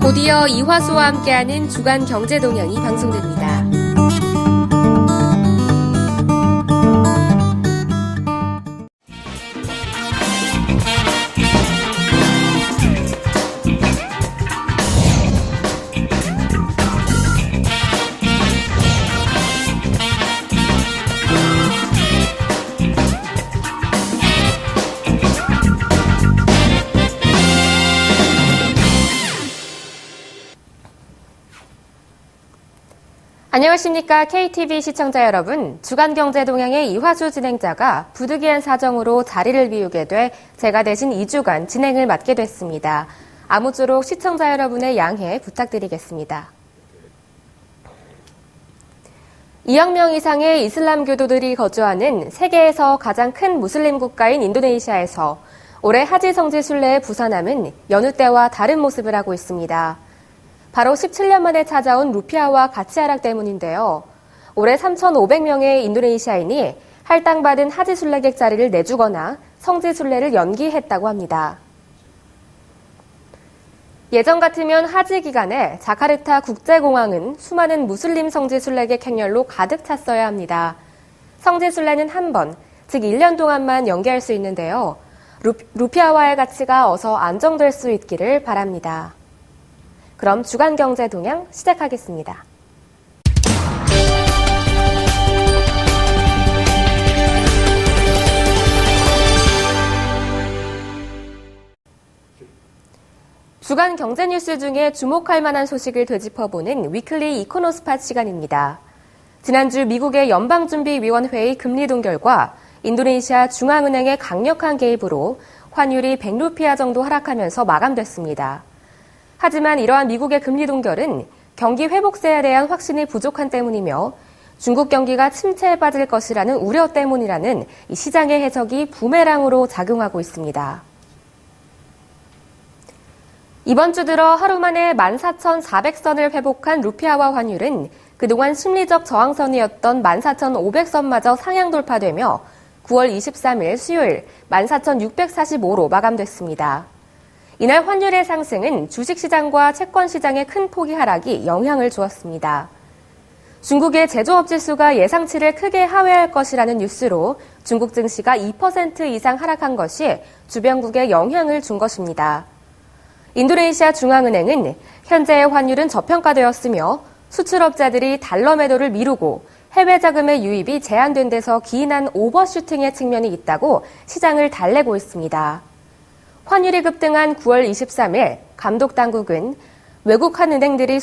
곧이어 이화수와 함께하는 주간 경제동향이 방송됩니다. 안녕하십니까. KTV 시청자 여러분. 주간경제동향의 이화수 진행자가 부득이한 사정으로 자리를 비우게 돼 제가 대신 2주간 진행을 맡게 됐습니다. 아무쪼록 시청자 여러분의 양해 부탁드리겠습니다. 2억 명 이상의 이슬람 교도들이 거주하는 세계에서 가장 큰 무슬림 국가인 인도네시아에서 올해 하지 성지 순례의 부산함은 여느 때와 다른 모습을 하고 있습니다. 바로 17년 만에 찾아온 루피아와 가치 하락 때문인데요. 올해 3,500명의 인도네시아인이 할당받은 하지 순례객 자리를 내주거나 성지 순례를 연기했다고 합니다. 예전 같으면 하지 기간에 자카르타 국제공항은 수많은 무슬림 성지 순례객 행렬로 가득 찼어야 합니다. 성지 순례는 한 번, 즉 1년 동안만 연기할 수 있는데요. 루피아와의 가치가 어서 안정될 수 있기를 바랍니다. 그럼 주간경제동향 시작하겠습니다. 주간 경제 뉴스 중에 주목할 만한 소식을 되짚어보는 위클리 이코노스팟 시간입니다. 지난주 미국의 연방준비위원회의 금리 동결과 인도네시아 중앙은행의 강력한 개입으로 환율이 100루피아 정도 하락하면서 마감됐습니다. 하지만 이러한 미국의 금리 동결은 경기 회복세에 대한 확신이 부족한 때문이며 중국 경기가 침체에 빠질 것이라는 우려 때문이라는 이 시장의 해석이 부메랑으로 작용하고 있습니다. 이번 주 들어 하루 만에 14,400선을 회복한 루피아화 환율은 그동안 심리적 저항선이었던 14,500선마저 상향 돌파되며 9월 23일 수요일 14,645로 마감됐습니다. 이날 환율의 상승은 주식시장과 채권시장의 큰 폭의 하락이 영향을 주었습니다. 중국의 제조업 지수가 예상치를 크게 하회할 것이라는 뉴스로 중국 증시가 2% 이상 하락한 것이 주변국에 영향을 준 것입니다. 인도네시아 중앙은행은 현재의 환율은 저평가되었으며 수출업자들이 달러 매도를 미루고 해외 자금의 유입이 제한된 데서 기인한 오버슈팅의 측면이 있다고 시장을 달래고 있습니다. 환율이 급등한 9월 23일 감독당국은 외국한 은행들을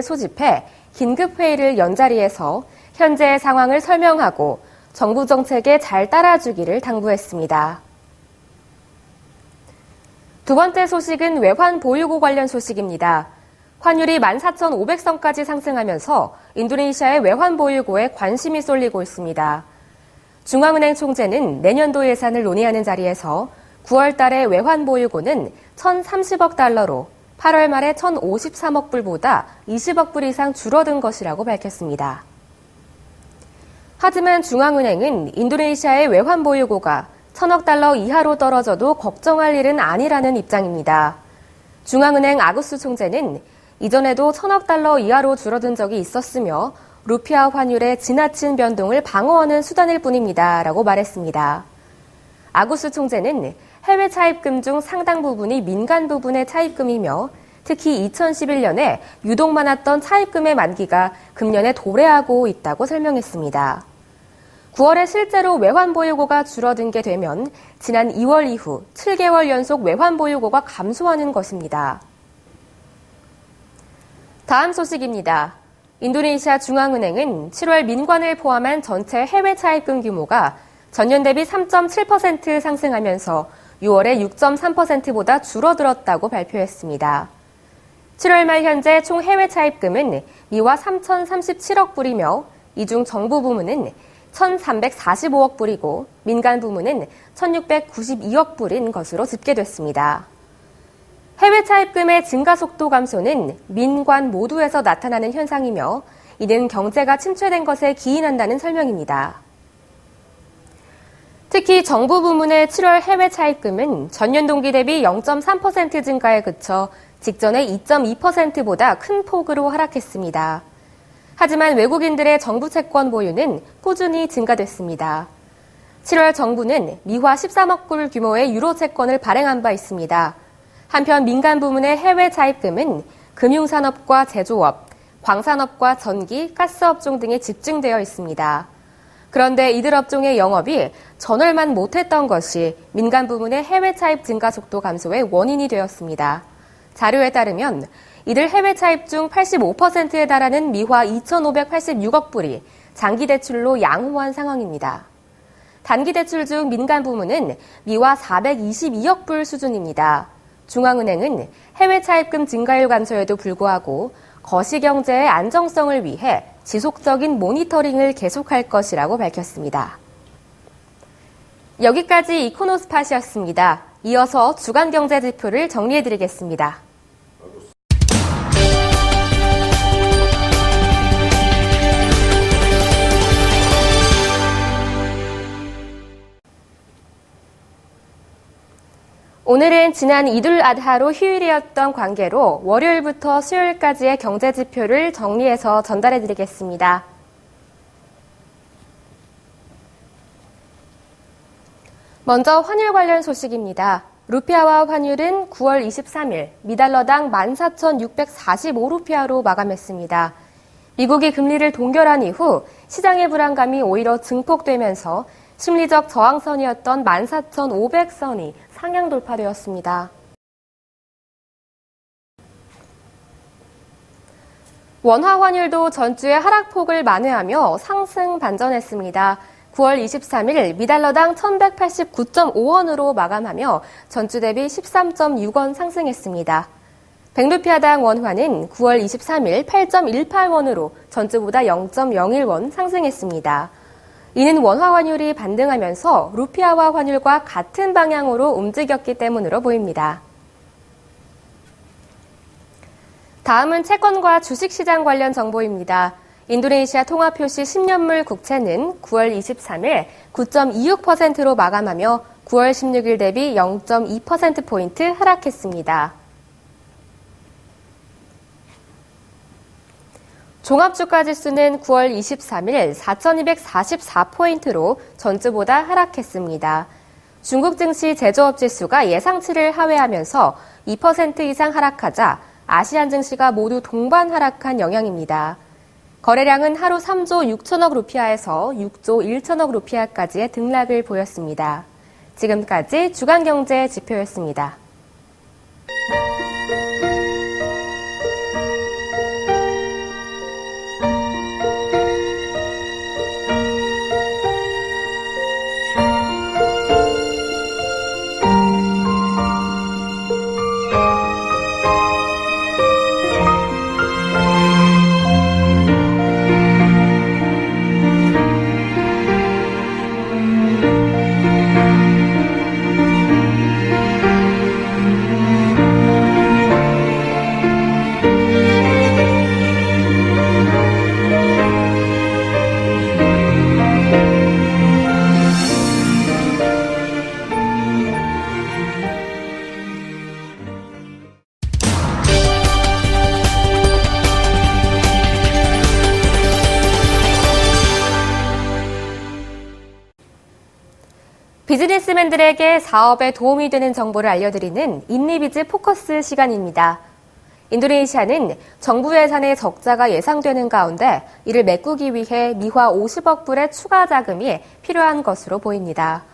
소집해 긴급회의를 연 자리에서 현재의 상황을 설명하고 정부 정책에 잘 따라주기를 당부했습니다. 두 번째 소식은 외환 보유고 관련 소식입니다. 환율이 14,500선까지 상승하면서 인도네시아의 외환 보유고에 관심이 쏠리고 있습니다. 중앙은행 총재는 내년도 예산을 논의하는 자리에서 9월 달에 외환 보유고는 1,030억 달러로 8월 말에 1,053억 불보다 20억 불 이상 줄어든 것이라고 밝혔습니다. 하지만 중앙은행은 인도네시아의 외환 보유고가 1,000억 달러 이하로 떨어져도 걱정할 일은 아니라는 입장입니다. 중앙은행 아구스 총재는 이전에도 1,000억 달러 이하로 줄어든 적이 있었으며 루피아 환율의 지나친 변동을 방어하는 수단일 뿐입니다. 라고 말했습니다. 아구스 총재는 해외 차입금 중 상당 부분이 민간 부분의 차입금이며 특히 2011년에 유독 많았던 차입금의 만기가 금년에 도래하고 있다고 설명했습니다. 9월에 실제로 외환 보유고가 줄어든 게 되면 지난 2월 이후 7개월 연속 외환 보유고가 감소하는 것입니다. 다음 소식입니다. 인도네시아 중앙은행은 7월 민관을 포함한 전체 해외 차입금 규모가 전년 대비 3.7% 상승하면서 6월에 6.3%보다 줄어들었다고 발표했습니다. 7월 말 현재 총 해외 차입금은 미화 3,037억 불이며 이 중 정부 부문은 1,345억 불이고 민간 부문은 1,692억 불인 것으로 집계됐습니다. 해외 차입금의 증가 속도 감소는 민관 모두에서 나타나는 현상이며 이는 경제가 침체된 것에 기인한다는 설명입니다. 특히 정부 부문의 7월 해외 차입금은 전년 동기 대비 0.3% 증가에 그쳐 직전의 2.2%보다 큰 폭으로 하락했습니다. 하지만 외국인들의 정부 채권 보유는 꾸준히 증가됐습니다. 7월 정부는 미화 13억 불 규모의 유로 채권을 발행한 바 있습니다. 한편 민간 부문의 해외 차입금은 금융산업과 제조업, 광산업과 전기, 가스업종 등에 집중되어 있습니다. 그런데 이들 업종의 영업이 전월만 못했던 것이 민간 부문의 해외 차입 증가 속도 감소의 원인이 되었습니다. 자료에 따르면 이들 해외 차입 중 85%에 달하는 미화 2,586억 불이 장기 대출로 양호한 상황입니다. 단기 대출 중 민간 부문은 미화 422억 불 수준입니다. 중앙은행은 해외 차입금 증가율 감소에도 불구하고 거시경제의 안정성을 위해 지속적인 모니터링을 계속할 것이라고 밝혔습니다. 여기까지 이코노스팟이었습니다. 이어서 주간 경제 지표를 정리해드리겠습니다. 오늘은 지난 이둘 아드하로 휴일이었던 관계로 월요일부터 수요일까지의 경제 지표를 정리해서 전달해드리겠습니다. 먼저 환율 관련 소식입니다. 루피아화 환율은 9월 23일 미달러당 14,645루피아로 마감했습니다. 미국이 금리를 동결한 이후 시장의 불안감이 오히려 증폭되면서 심리적 저항선이었던 14,500선이 상향 돌파되었습니다. 원화 환율도 전주에 하락폭을 만회하며 상승 반전했습니다. 9월 23일 미달러당 1,189.5원으로 마감하며 전주 대비 13.6원 상승했습니다. 100루피아당 원화는 9월 23일 8.18원으로 전주보다 0.01원 상승했습니다. 이는 원화 환율이 반등하면서 루피아화 환율과 같은 방향으로 움직였기 때문으로 보입니다. 다음은 채권과 주식시장 관련 정보입니다. 인도네시아 통화표시 10년물 국채는 9월 23일 9.26%로 마감하며 9월 16일 대비 0.2%포인트 하락했습니다. 종합주가지수는 9월 23일 4,244포인트로 전주보다 하락했습니다. 중국 증시 제조업 지수가 예상치를 하회하면서 2% 이상 하락하자 아시안 증시가 모두 동반 하락한 영향입니다. 거래량은 하루 3조 6천억 루피아에서 6조 1천억 루피아까지의 등락을 보였습니다. 지금까지 주간경제 지표였습니다. 비즈니스맨들에게 사업에 도움이 되는 정보를 알려드리는 인리비즈 포커스 시간입니다. 인도네시아는 정부 예산의 적자가 예상되는 가운데 이를 메꾸기 위해 미화 50억 불의 추가 자금이 필요한 것으로 보입니다.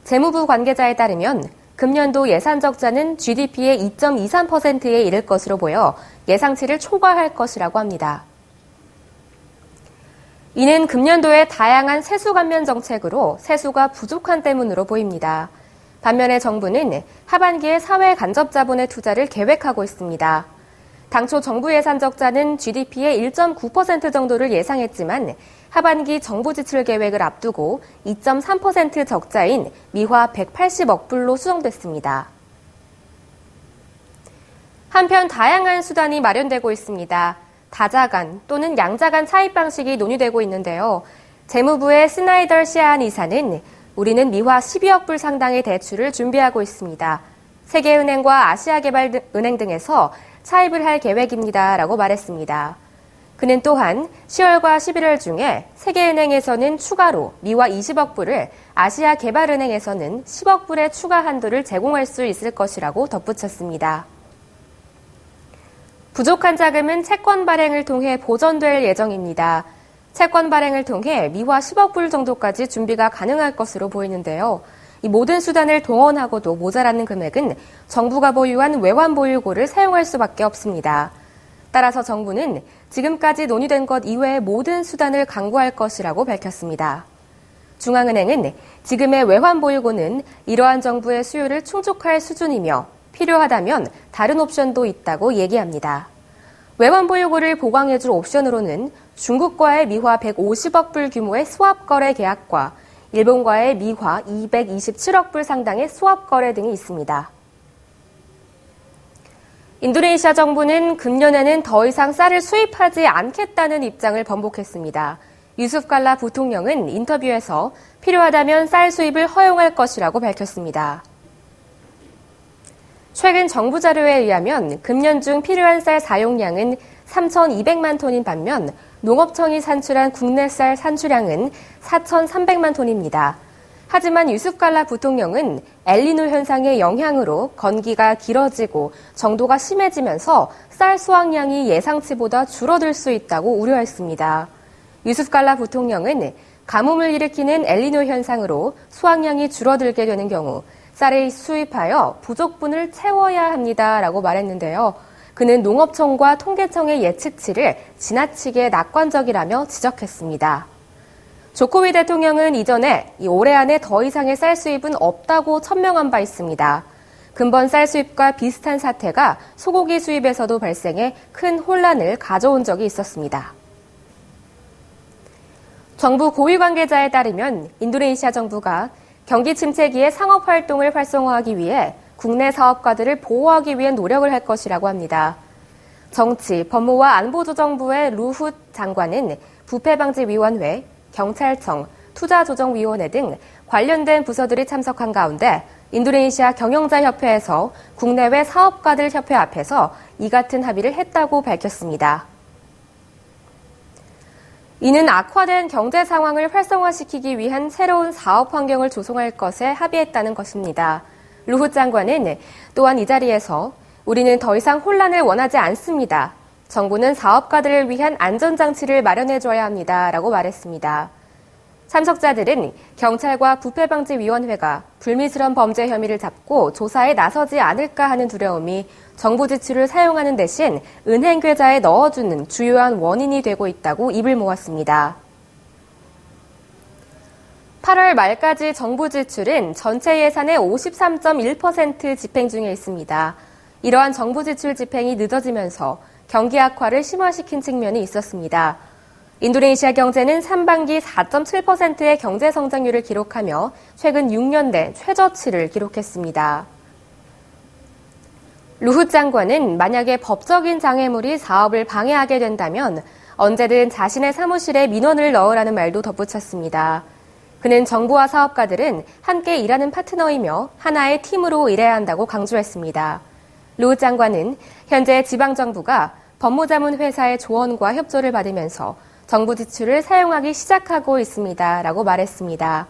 재무부 관계자에 따르면 금년도 예산 적자는 GDP의 2.23%에 이를 것으로 보여 예상치를 초과할 것이라고 합니다. 이는 금년도의 다양한 세수 감면 정책으로 세수가 부족한 때문으로 보입니다. 반면에 정부는 하반기에 사회 간접 자본의 투자를 계획하고 있습니다. 당초 정부 예산 적자는 GDP의 1.9% 정도를 예상했지만 하반기 정부 지출 계획을 앞두고 2.3% 적자인 미화 180억 불로 수정됐습니다. 한편 다양한 수단이 마련되고 있습니다. 다자간 또는 양자간 차입 방식이 논의되고 있는데요. 재무부의 스나이더 시아한 이사는 우리는 미화 12억 불 상당의 대출을 준비하고 있습니다. 세계은행과 아시아개발은행 등에서 차입을 할 계획입니다. 라고 말했습니다. 그는 또한 10월과 11월 중에 세계은행에서는 추가로 미화 20억 불을, 아시아개발은행에서는 10억 불의 추가 한도를 제공할 수 있을 것이라고 덧붙였습니다. 부족한 자금은 채권 발행을 통해 보전될 예정입니다. 채권 발행을 통해 미화 10억 불 정도까지 준비가 가능할 것으로 보이는데요. 이 모든 수단을 동원하고도 모자라는 금액은 정부가 보유한 외환보유고를 사용할 수밖에 없습니다. 따라서 정부는 지금까지 논의된 것 이외의 모든 수단을 강구할 것이라고 밝혔습니다. 중앙은행은 지금의 외환보유고는 이러한 정부의 수요를 충족할 수준이며 필요하다면 다른 옵션도 있다고 얘기합니다. 외환보유고를 보강해줄 옵션으로는 중국과의 미화 150억 불 규모의 스왑 거래 계약과 일본과의 미화 227억 불 상당의 스왑 거래 등이 있습니다. 인도네시아 정부는 금년에는 더 이상 쌀을 수입하지 않겠다는 입장을 번복했습니다. 유수프 칼라 부통령은 인터뷰에서 필요하다면 쌀 수입을 허용할 것이라고 밝혔습니다. 최근 정부 자료에 의하면 금년 중 필요한 쌀 사용량은 3,200만 톤인 반면 농업청이 산출한 국내 쌀 산출량은 4,300만 톤입니다. 하지만 유수프 칼라 부통령은 엘니뇨 현상의 영향으로 건기가 길어지고 정도가 심해지면서 쌀 수확량이 예상치보다 줄어들 수 있다고 우려했습니다. 유수프 칼라 부통령은 가뭄을 일으키는 엘니뇨 현상으로 수확량이 줄어들게 되는 경우 쌀을 수입하여 부족분을 채워야 합니다라고 말했는데요. 그는 농업청과 통계청의 예측치를 지나치게 낙관적이라며 지적했습니다. 조코위 대통령은 이전에 올해 안에 더 이상의 쌀 수입은 없다고 천명한 바 있습니다. 근본 쌀 수입과 비슷한 사태가 소고기 수입에서도 발생해 큰 혼란을 가져온 적이 있었습니다. 정부 고위 관계자에 따르면 인도네시아 정부가 경기 침체기에 상업 활동을 활성화하기 위해 국내 사업가들을 보호하기 위해 노력을 할 것이라고 합니다. 정치, 법무와 안보조정부의 루훗 장관은 부패방지위원회, 경찰청, 투자조정위원회 등 관련된 부서들이 참석한 가운데 인도네시아 경영자협회에서 국내외 사업가들 협회 앞에서 이 같은 합의를 했다고 밝혔습니다. 이는 악화된 경제 상황을 활성화시키기 위한 새로운 사업 환경을 조성할 것에 합의했다는 것입니다. 루훗 장관은 또한 이 자리에서 우리는 더 이상 혼란을 원하지 않습니다. 정부는 사업가들을 위한 안전장치를 마련해줘야 합니다. 라고 말했습니다. 참석자들은 경찰과 부패방지위원회가 불미스러운 범죄 혐의를 잡고 조사에 나서지 않을까 하는 두려움이 정부 지출을 사용하는 대신 은행 계좌에 넣어주는 주요한 원인이 되고 있다고 입을 모았습니다. 8월 말까지 정부 지출은 전체 예산의 53.1% 집행 중에 있습니다. 이러한 정부 지출 집행이 늦어지면서 경기 악화를 심화시킨 측면이 있었습니다. 인도네시아 경제는 3반기 4.7%의 경제 성장률을 기록하며 최근 6년 내 최저치를 기록했습니다. 루훗 장관은 만약에 법적인 장애물이 사업을 방해하게 된다면 언제든 자신의 사무실에 민원을 넣으라는 말도 덧붙였습니다. 그는 정부와 사업가들은 함께 일하는 파트너이며 하나의 팀으로 일해야 한다고 강조했습니다. 루훗 장관은 현재 지방정부가 법무자문회사의 조언과 협조를 받으면서 정부 지출을 사용하기 시작하고 있습니다. 라고 말했습니다.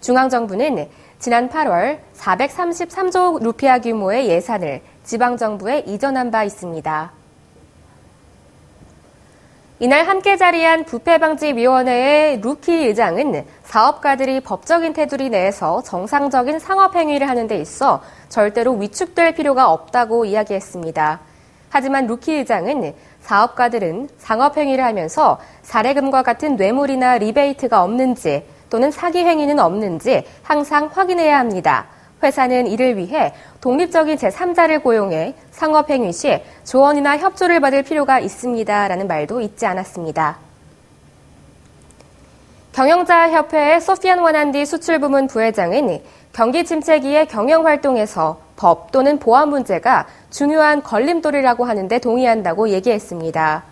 중앙정부는 지난 8월 433조 루피아 규모의 예산을 지방정부에 이전한 바 있습니다. 이날 함께 자리한 부패방지위원회의 루키 의장은 사업가들이 법적인 테두리 내에서 정상적인 상업행위를 하는 데 있어 절대로 위축될 필요가 없다고 이야기했습니다. 하지만 루키 의장은 사업가들은 상업행위를 하면서 사례금과 같은 뇌물이나 리베이트가 없는지 또는 사기 행위는 없는지 항상 확인해야 합니다. 회사는 이를 위해 독립적인 제3자를 고용해 상업행위 시 조언이나 협조를 받을 필요가 있습니다라는 말도 잊지 않았습니다. 경영자협회의 소피안 와난디 수출부문 부회장은 경기 침체기의 경영활동에서 법 또는 보안 문제가 중요한 걸림돌이라고 하는데 동의한다고 얘기했습니다.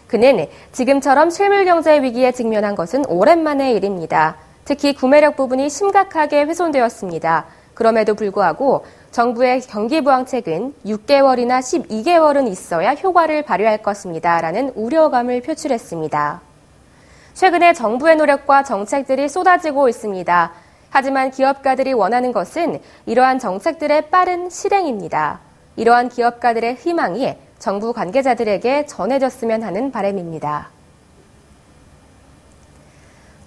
그는 지금처럼 실물경제 위기에 직면한 것은 오랜만의 일입니다. 특히 구매력 부분이 심각하게 훼손되었습니다. 그럼에도 불구하고 정부의 경기 부양책은 6개월이나 12개월은 있어야 효과를 발휘할 것입니다. 라는 우려감을 표출했습니다. 최근에 정부의 노력과 정책들이 쏟아지고 있습니다. 하지만 기업가들이 원하는 것은 이러한 정책들의 빠른 실행입니다. 이러한 기업가들의 희망이 정부 관계자들에게 전해졌으면 하는 바람입니다.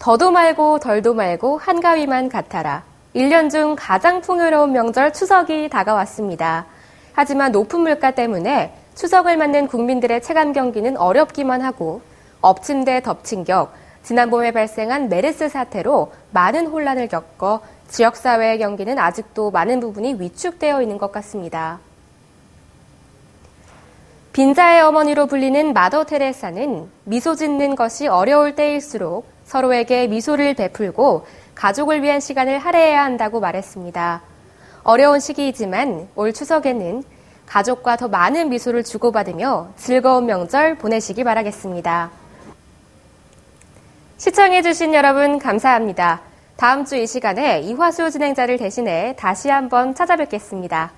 더도 말고 덜도 말고 한가위만 같아라. 1년 중 가장 풍요로운 명절 추석이 다가왔습니다. 하지만 높은 물가 때문에 추석을 맞는 국민들의 체감 경기는 어렵기만 하고 엎친 데 덮친 격, 지난 봄에 발생한 메르스 사태로 많은 혼란을 겪어 지역사회의 경기는 아직도 많은 부분이 위축되어 있는 것 같습니다. 빈자의 어머니로 불리는 마더 테레사는 미소 짓는 것이 어려울 때일수록 서로에게 미소를 베풀고 가족을 위한 시간을 할애해야 한다고 말했습니다. 어려운 시기이지만 올 추석에는 가족과 더 많은 미소를 주고받으며 즐거운 명절 보내시기 바라겠습니다. 시청해주신 여러분 감사합니다. 다음 주 이 시간에 이화수 진행자를 대신해 다시 한번 찾아뵙겠습니다.